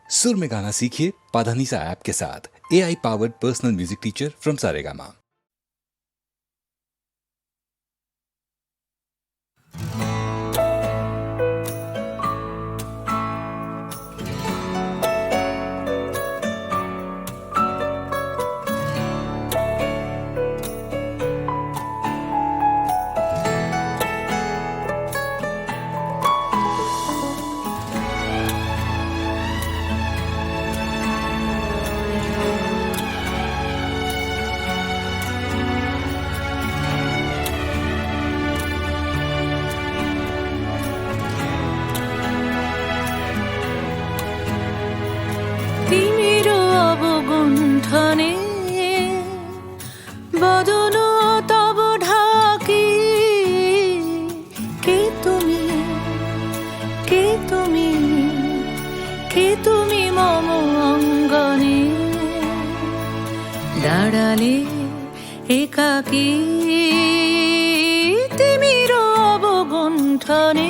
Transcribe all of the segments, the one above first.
सुर में गाना सीखिए पाधानीसा ऐप के साथ। AI powered personal music teacher from Saregama. অবগুণ্ঠনে বদন তব ঢাকি কে তুমি কে তুমি কে তুমি মম অঙ্গনে দাঁড়ালে একাকী তিমির অবগুণ্ঠনে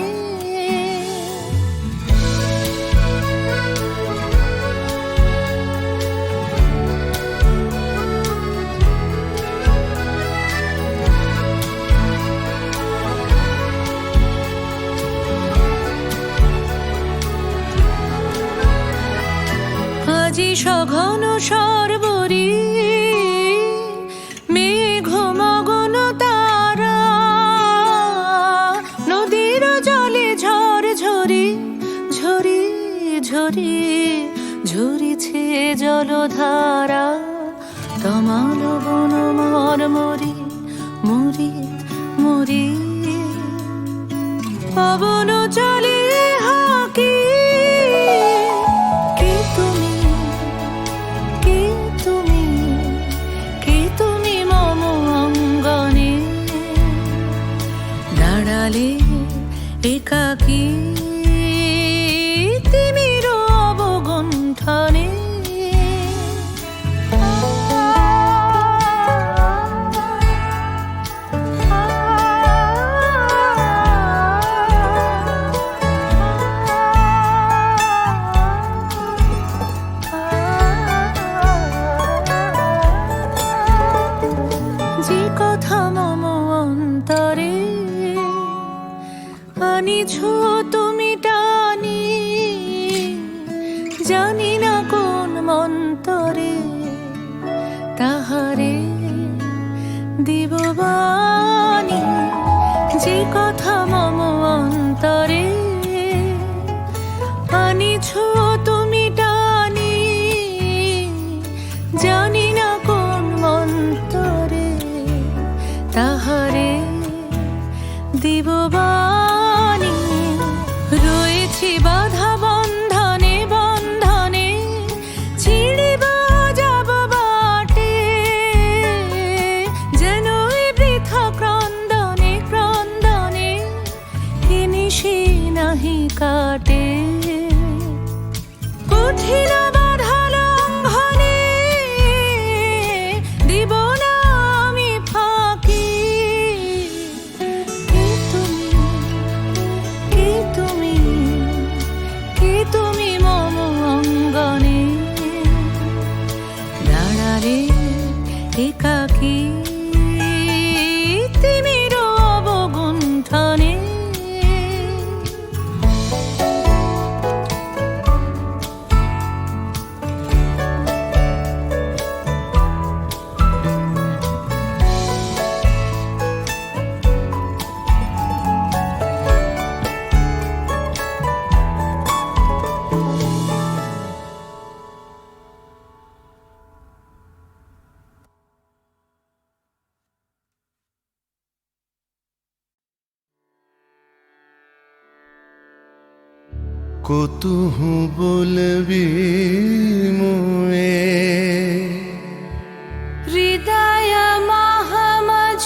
আজি সঘন সর্বরি মেঘ মগন তারা নদীর জলে ঝড় ঝরি ঝরি ঝরি ঝরিছে জলধারা তমাল বন মর মরি মরি মরি পবন চলে হাকি একাকী তিমির অবগুণ্ঠনে যে কথা মম অন্তরে আনিছো তুমি টানি জানি না কোন মন্তরে তাহারে দিব বাণী যে কথা মম অন্তরে আনিছো তুমি টানি জানি না কোন মন্তরে তাহারে দিব বাণী রয়েছি বাধা বন্ধনে বন্ধনে ছিড়িব যাব বাটে যেন বৃথা ক্রন্দনে ক্রন্দনে কিনিসি নাহি কাটে কঠিন বাধা লঙ্ঘনে দিব না আমি ফাঁকি তুমি মম অঙ্গনে দাঁড়ালে একাকী তিমির অবগুণ্ঠনে কতুহু বলবি মুয়ে হৃদয় মহামজ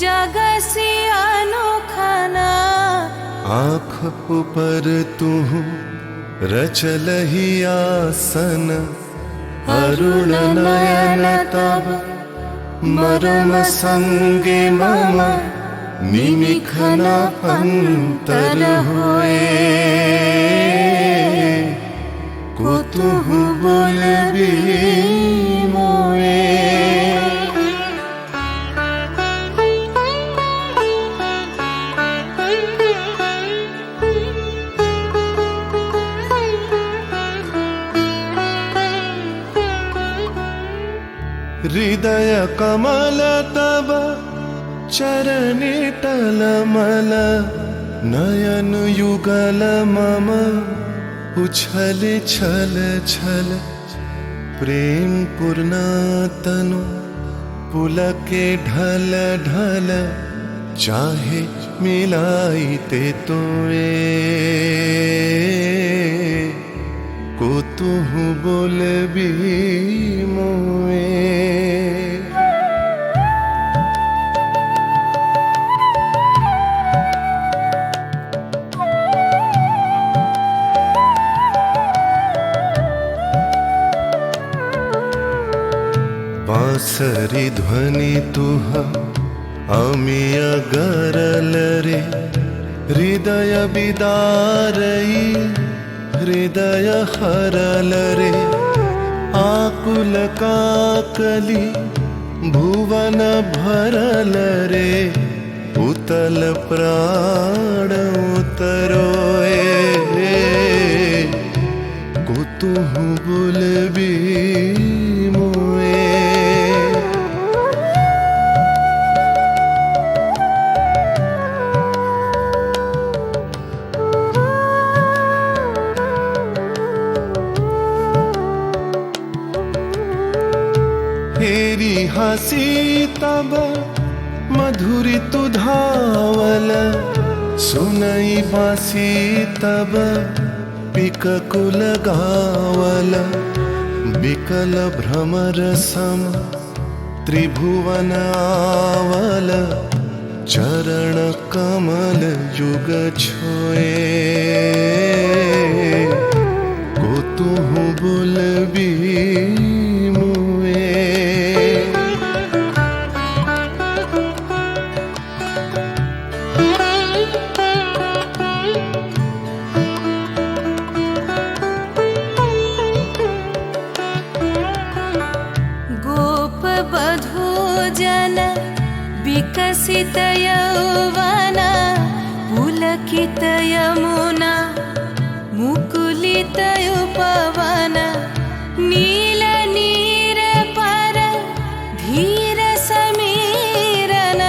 जगसी अनोखना आँख ऊपर तू रचलहि आसन अरुण नयन तब मरम संगे मम निमिखना अंतर हुए কতহু বলবি মোয়ে। हृदय कमल तब चरणे टलमल नयन युगल मम उछल छल छल प्रेम पूर्ण तनु पुलके ढल ढल चाहे मिलाइते तोए কতহু বলবি মোয়ে। बांसरी ध्वनि तुह আমি अगरल रे हृदय बिदारई हृदय हरल रे आकुल काकली भुवन भरल रे उतल प्राण उतरोए कुतुहु बोलबी मोए। हेरी हसी तब मधुरी तु धावल सुनई बासी तब पिककुल गावल बिकल भ्रमर सम त्रिभुवन आवल चरण कमल युग छोए कुतुहु बोलबी जन विकसित यौवन पुलकित यमुना मुकुलित उपवन नील नीर पर धीर समीरन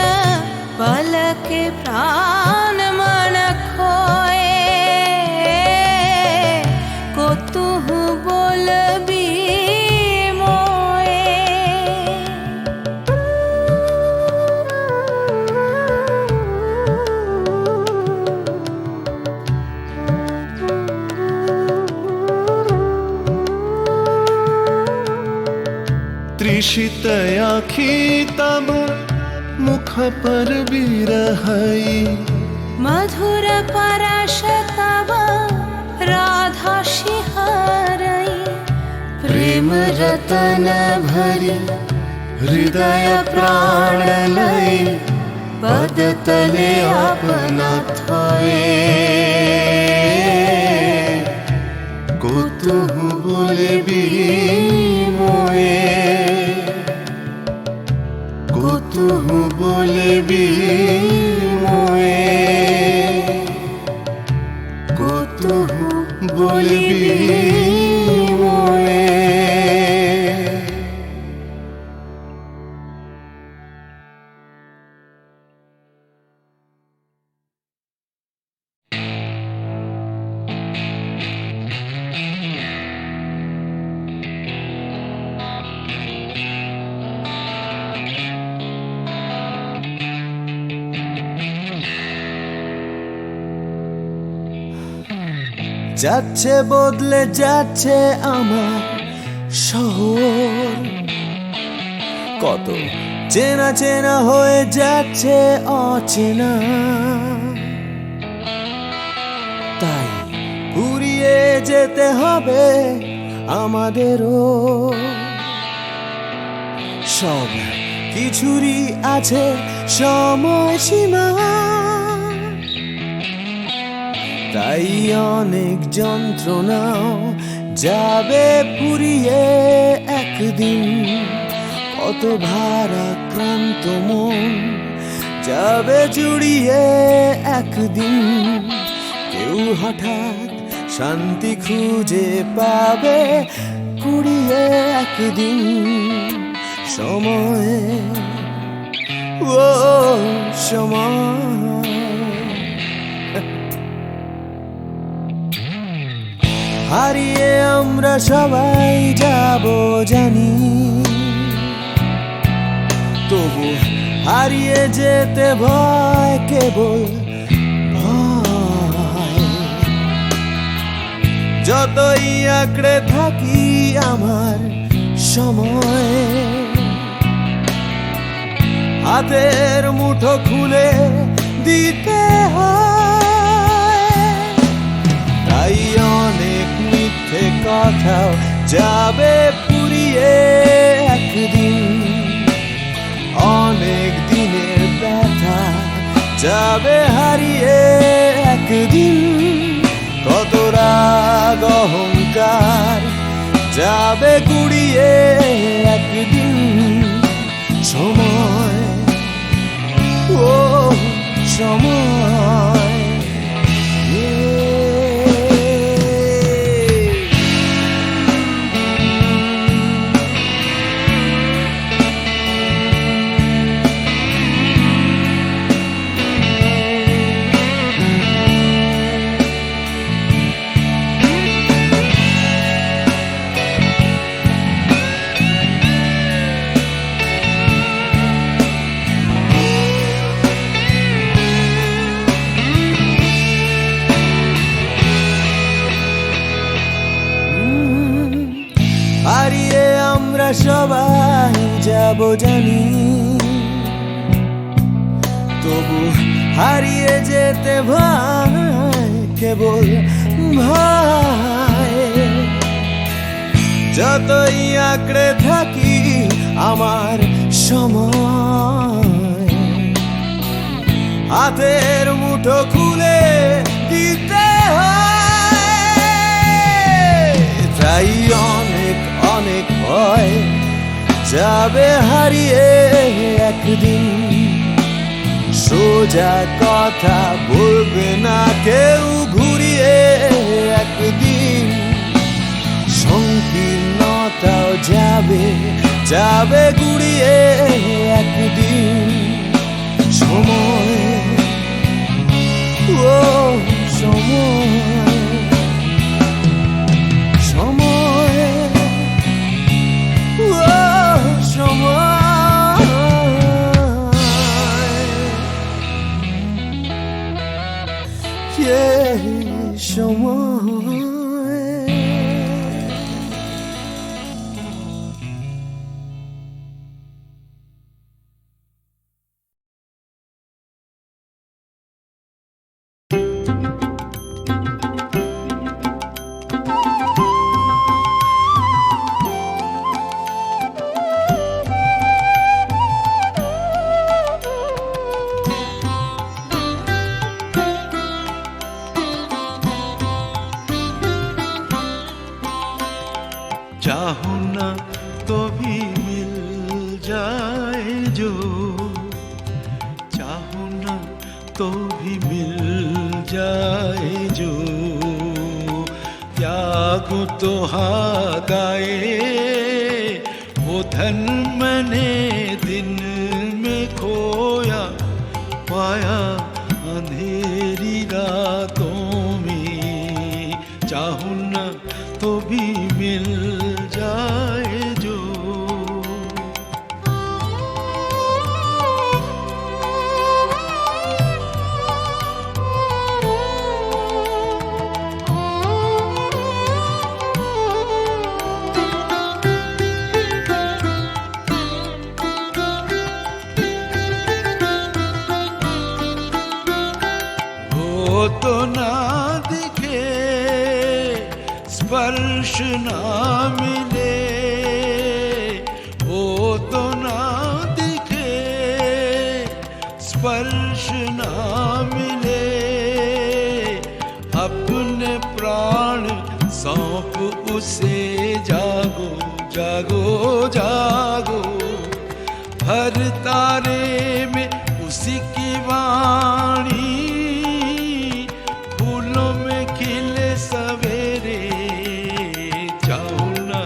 पलक प्राण मन खोए कुतुहु बोलबी त्रिषित आखी तब मुख पर बिरहई मधुर परश तब राधा शिहरई प्रेम रतन भरी हृदय प्राण लई पद तले अपना थोए कुतुहु बोलबी मोए कुतुहु बोलबी मोए कुतुहु बोलबी मोए। যাচ্ছে বদলে যাচ্ছে আমার শহর কত চেনা চেনা হয়ে যাচ্ছে অচেনা তাই ঘুরিয়ে যেতে হবে আমাদেরও সব কিছুরই আছে সময়সীমা তাই অনেক যন্ত্রণাও যাবে ফুরিয়ে একদিন কত ভারাক্রান্ত মন, যাবে জুড়িয়ে একদিন কেউ হঠাৎ শান্তি খুঁজে পাবে কুড়িয়ে একদিন সময়, ও সময়। হারিয়ে আমরা সবাই যাব জানি, তবু হারিয়ে যেতে ভয়, কেবল ভয়। যতই আঁকড়ে থাকি আমার সময়, হাতের মুঠো খুলে দিতে হয়। তাই অনেক মিথ্যে কথাও যাবে পুড়িয়ে একদিন, অনেক দিনের ব্যথা যাবে হারিয়ে একদিন, কত রাগ অহংকার যাবে গুড়িয়ে একদিন সময়, ও সময়। হারিয়ে আমরা সবাই যাব জানি, তবু হারিয়ে যেতে ভয়, কেবল ভয়। যতই আঁকড়ে থাকি আমার সময়, হাতের মুঠো খুলে দিতে হয়। তাই অনেক অনেক ভয় যাবে হারিয়ে একদিন, সোজা কথা বলবে না কেউ ঘুরিয়ে একদিন, সংকীর্ণতাও যাবে যাবে গুড়িয়ে একদিন সময়, ও সময়। সময়, ও সময়, সময়। चाहूं ना तो भी मिल जाए जो, चाहूं ना तो भी मिल जाए जो, त्यागू तो हाथ आए वो धन मैंने दिन में खोया पाया अंधेरी रातों में, चाहूं ना तो भी मिल जाए जो। वो तो ना दिखे स्पर्श ना मिले, वो तो ना दिखे स्पर्श ना मिले, अपने प्राण सौंप से जागो जागो जागो, हर तारे में उसी की वाणी, फूलों में खिले सवेरे, चाहो ना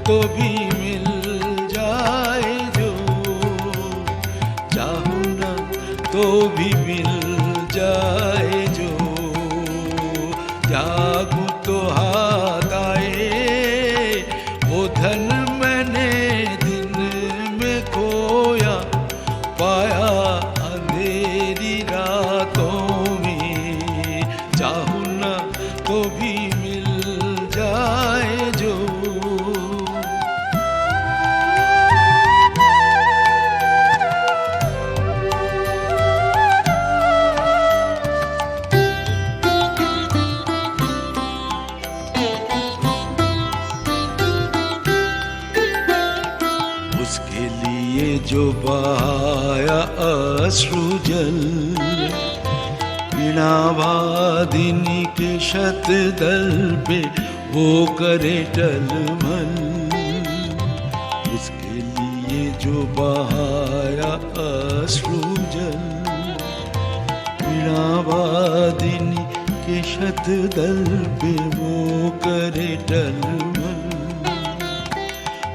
तो भी मिल जाए जो, चाहो ना तो भी मिल जाए जो, जागूं तो हाथ आए वो धन मैंने दिन में खोया, पाया अंधेरी रातों में, चाहूं ना तो भी मिल जाए जो। उसके लिए जो बहाया अश्रु जल, वीणावादिनी के शतदल पे वो करे टलमल, उसके लिए जो बहाया अश्रु जल, वीणावादिनी के शतदल पे वो करे टलमल,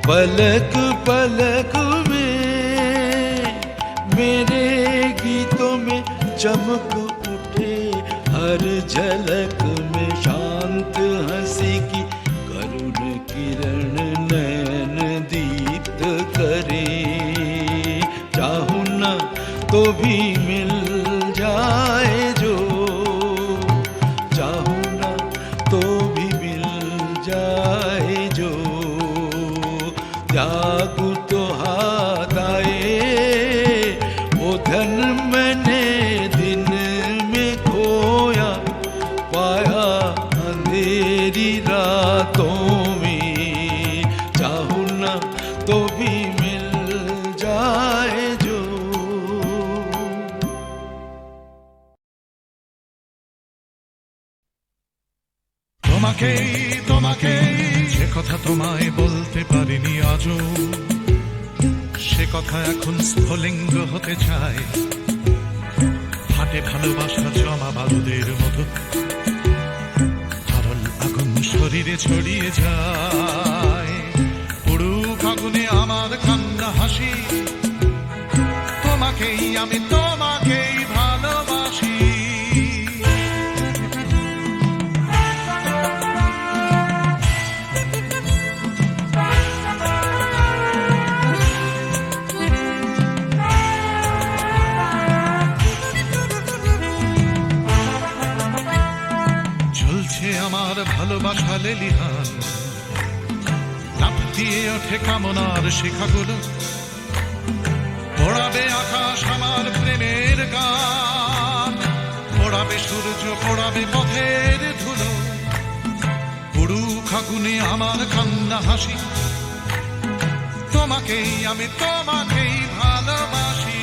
पलक पलक में मेरे गीतों में चमक उठे, हर झलक में शांत हंसी की करुण किरण नयन दीप्त करे, चाहूं ना तो भी मिल जाए जो, चाहूं ना तो भी मिल जाए जो, जागूं तो हाथ आए वो धन मैंने दिन में खोया, पाया अंधेरी रातों में, चाहूं ना तो भी मिल जाए जो। তোমাকেই তোমাকেই যে কথা তোমায় বলতে পারিনি আজও, সে কথা এখন স্ফুলিঙ্গ হতে চায়, হাটে ভালোবাসা জমা বারুদের মতো, তরল আগুন শরীরে ছড়িয়ে যায়, পুড়ুক আগুনে আমার কান্না হাসি, তোমাকেই আমি তোমাকেই ভালোবাসি। আমার ভালোবাসা লেলিহান, লাফ দিয়ে ওঠে কামনার শিখাগুলো, পোড়াবে আকাশ আমার প্রেমের গান, পোড়াবে সূর্য পোড়াবে পথের ধুলো, পুড়ুক আগুনে আমার কান্না হাসি, তোমাকেই আমি তোমাকেই ভালোবাসি।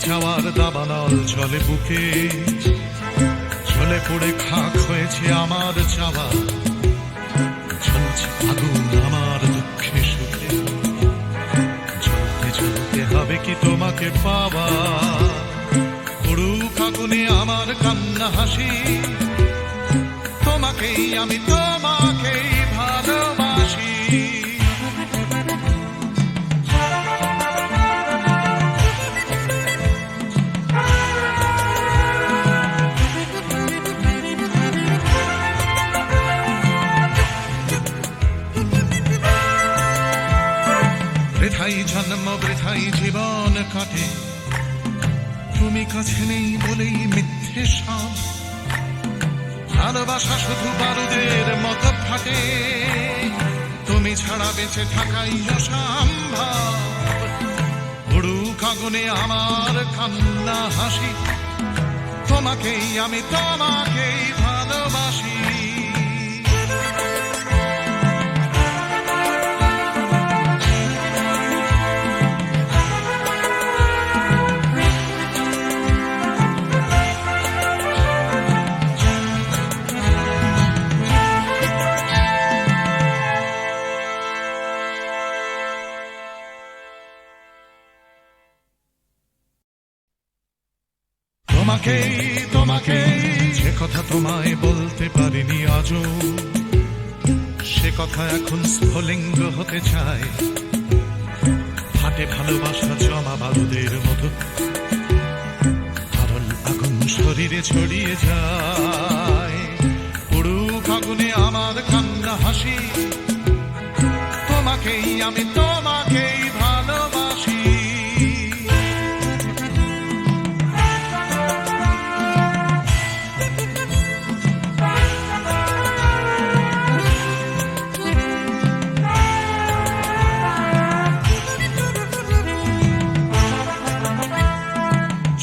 চাওয়ার দাবানল চলে বুকে, চলে পড়ে খাক হয়েছে আমার চাওয়া, চলছে আগুন আমার দুঃখে সুখে, চলতে চলতে হবে কি তোমাকে পাওয়া, পুড়ুক আগুনে আমার কান্না হাসি, তোমাকেই আমি তোমাকেই ভালোবাসি। বৃথাই জন্ম বৃথাই জীবন কাটে, তুমি কাছে নেই বলেই মিথ্যে সব, ভালোবাসা শুধু বারুদের মতো ফাটে, তুমি ছাড়া বেঁচে থাকাই অসম্ভব, পুড়ুক আগুনে আমার কান্না হাসি, তোমাকেই আমি তোমাকেই ভালোবাসি। তোমাকেই তোমাকেই যে কথা তোমায় বলতে পারিনি আজও, সে কথা এখন স্ফুলিঙ্গ হতে চায়। হাটে ভালোবাসা জমা বারুদের মতো, তরল আগুন শরীরে ছড়িয়ে যায়। পুড়ুক আগুনে আমার কান্না হাসি, তোমাকেই আমি তোমাকেই ভালোবাসি।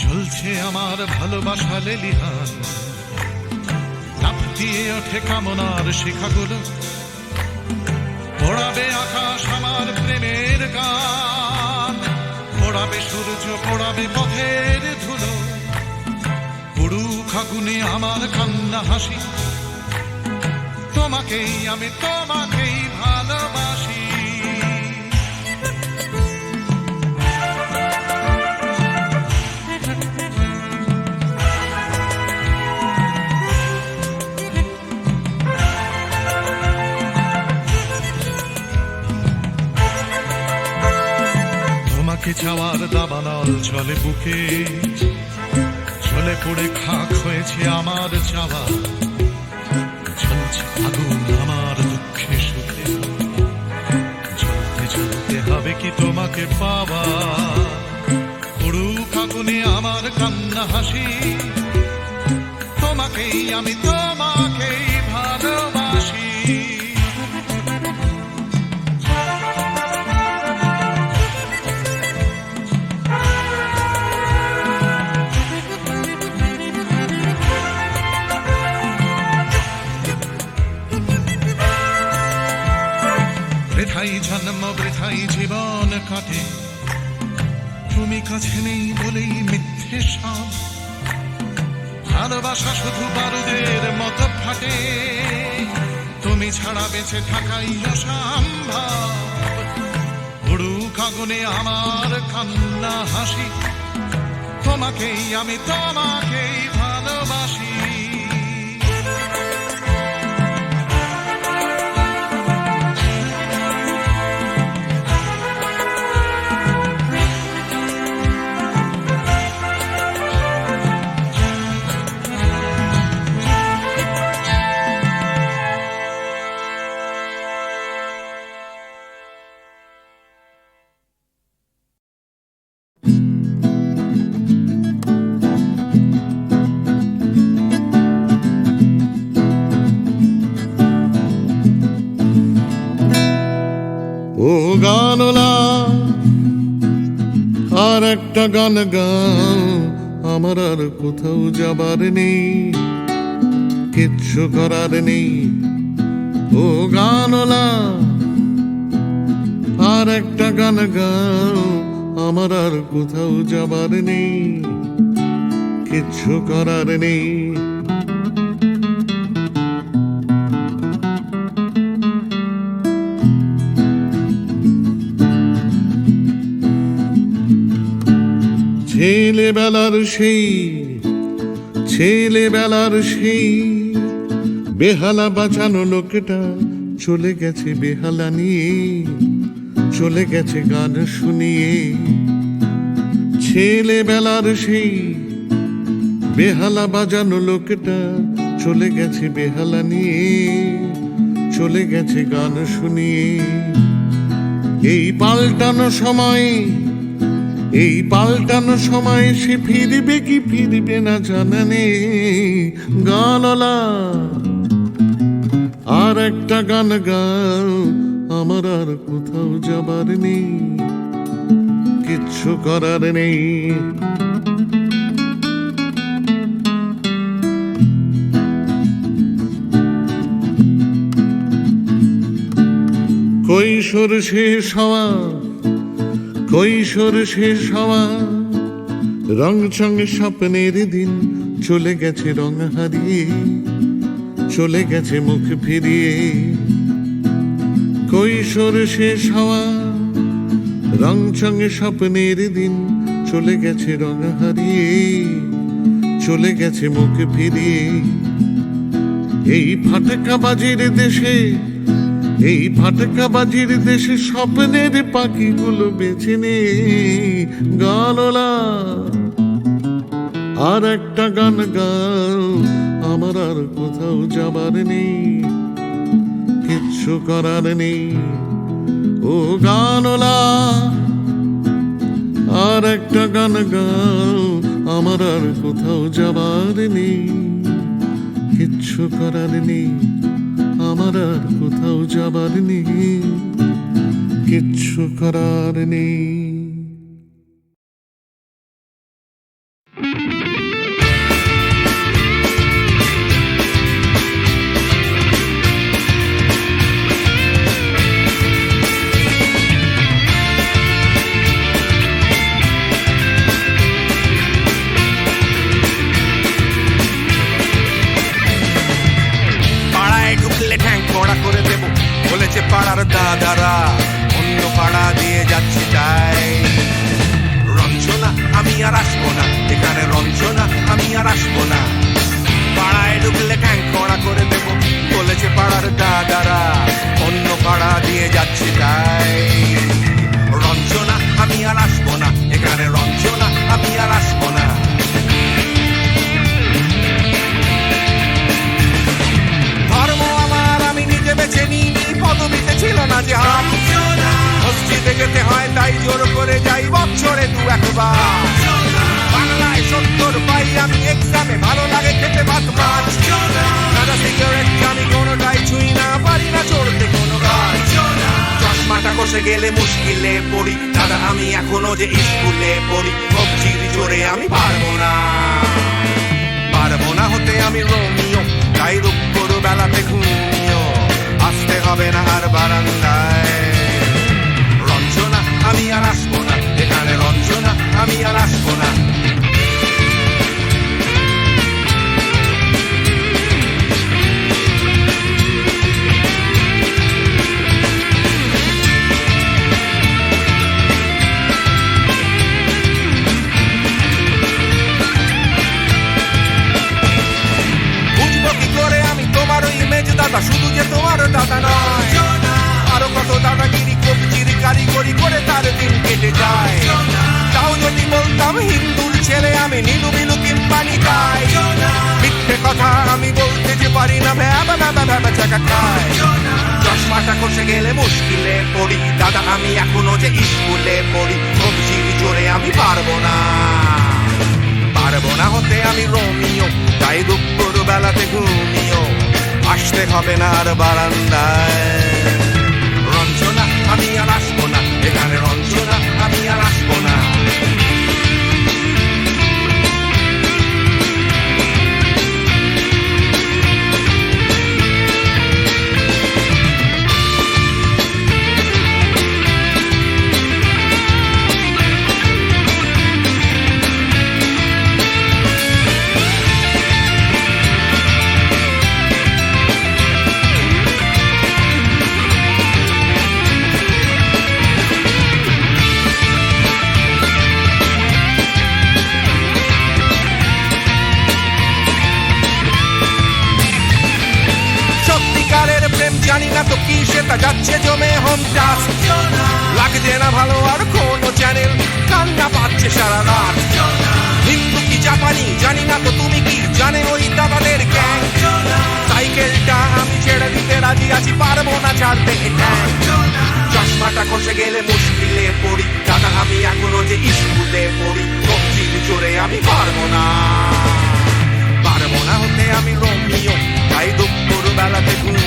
চলছে আমার ভালোবাসা লেলিহান, লাফ দিয়ে ওঠে কামনার শিখাগুলো, পোড়াবে আকাশ আমার প্রেমের গান, পোড়াবে সূর্য পোড়াবে পথের ধুলো। পুড়ুক আগুনে আমার কান্না হাসি, তোমাকেই আমি তোমাকেই ভালোবাসি। তোমাকে চাওয়ার দাবানল চলে বুকে, চলে পড়ে খাক হয়েছে আমার চাওয়া। চলছে আগুন আমার দুঃখে সুখে, চলতে চলতে হবে কি তোমাকে পাওয়া। পুড়ুক আগুনে আমার কান্না হাসি, তোমাকেই আমি তোমাকেই ভালোবাসি। বৃথাই জন্ম বৃথাই জীবন কাটে, তুমি কাছে নেই বলেই মিথ্যে সব। ভালোবাসা শুধু বারুদের মতো ফাটে, তুমি ছাড়া বেঁচে থাকাই অসম্ভব। পুড়ুক আগুনে আমার কান্না হাসি, তোমাকেই আমি তোমাকেই ভালোবাসি। ও গানলা আর একটা গান গাও, আমার আর কোথাও যাবার নেই, কিচ্ছু করার নেই। ও গানলা আর একটা গান গাও, আমার আর কোথাও যাবার নেই, কিচ্ছু করার নেই। ছেলেবেলার সেই বেহালা বাঁচানো লোকটা চলে গেছে বেহালা নিয়ে, চলে গেছে গান শুনিয়ে। ছেলেবেলার সেই বেহালা বাজানো লোকটা চলে গেছে বেহালা নিয়ে, চলে গেছে গান শুনিয়ে। এই পাল্টানো সময় সে ফিরবে কি ফিরবে না জানা নেই। গানলা আর একটা গান গাও, আমার আর কোথাও যাবার নেই, কিচ্ছু করার নেই। কৈশোর শেষ হওয়া রং চঙে স্বপ্নের দিন চলে গেছে রং হারিয়ে, চলে গেছে মুখ ফিরিয়ে। কৈশোর শেষ হওয়া রং চঙে স্বপ্নের দিন চলে গেছে রং হারিয়ে, চলে গেছে মুখ ফিরিয়ে এই ফাটকাবাজির দেশে, এই ফাটকাবাজির দেশে স্বপ্নের পাখিগুলো বেছে নে গানলা। আর একটা গান গাও, আমার আর কোথাও যাবার নেই, কিচ্ছু করার নেই ও গানলা। আর একটা গান গাও, আমার আর কোথাও যাবার নেই, কিচ্ছু করার নেই, আমার আর কোথাও যাবার নেই, কিচ্ছু করার নেই। পাড়ার দাদারা অন্য পাড়া দিয়ে যাচ্ছি তাই রঞ্জনা আমি আর আসবো না, এখানে রঞ্জনা আমি আর আসবো না। পাড়ায় ঢুকলে ঠ্যাং কড়া করে দেব, বলেছে পাড়ার দাদারা অন্য পাড়া দিয়ে যাচ্ছি তাই রঞ্জনা আমি আর আসবো না, এখানে রঞ্জনা আমি আর আসবো না। ধর্ম আমার আমি নিজে বেছে নিই, পদবিতে ছিল না যে হাত, মসজিদে যেতে হয় তাই জোর করে যাই বছরে দু একবার। বাংলায় 70 পাই আমি এক্সামে, ভালো লাগে খেতে ভাত মাছ, সাদা সিগারেট আমি কোনোটাই ছুঁই না, পারি না চড়তে কোনো গাছ। চশমাটা কষে গেলে মুশকিলে পড়ি, দাদা আমি এখনো যে স্কুলে পড়ি, কবজির জোরে আমি পারবো না, পারবো না হতে আমি রোমিও, তাই দুপুর বেলাতে ঘুমিও, আসতে হবে না আর বারান্দায় রঞ্জনা আমি আর আসবো না, এখানে রঞ্জনা আমি আর আসবো না। বুঝবো কি করে আমি তোমার ইমেজ দাদা, শুধু যে তোমার দাদা নয়, আরো কত দাদাগিরি কবজির কারিগরি করে তার দিন কেটে যায়। তাও যদি বলতাম হিন্দুর ছেলে আমি, নীলু বিলু কিম্পানি খাই, মিথ্যে কথা আমি বলতে যে পারি না, ভ্যাবা ভ্যাবা ভ্যাবা চাকা খাই। চশমাটা কষে গেলে মুশকিলে পড়ি, দাদা আমি এখনো যে স্কুলে পড়ি, কবজির জোরে আমি পারবো না, পারবো না হতে আমি রোমিও, তাই দুপুর বেলাতে ঘুমিও, আসতে হবে না আর বারান্দায় রঞ্জনা আমি আর আসবো না, এখানে রঞ্জনা আমি আর আসবো না। জানি না তো কি সেটা যাচ্ছে জমে হোমটাস, লাগছে না ভালো আর কোনো চ্যানেল, কান্না পাচ্ছে সারা রাত। হিন্দু কি জাপানি জানি না তো তুমি কি জানে ওই দাদাদের গ্যাং, সাইকেলটা আমি ছেড়ে দিতে রাজি আছি, পারবো না ছাড়তে গ্যাং। চশমাটা কষে গেলে মুশকিলে পড়ি, দাদা আমি এখনো যে স্কুলে পড়ি, কবজির জোরে আমি পারবো না, পারবো না হতে আমি রোমিও, তাই দুপুর বেলাতে ঘুম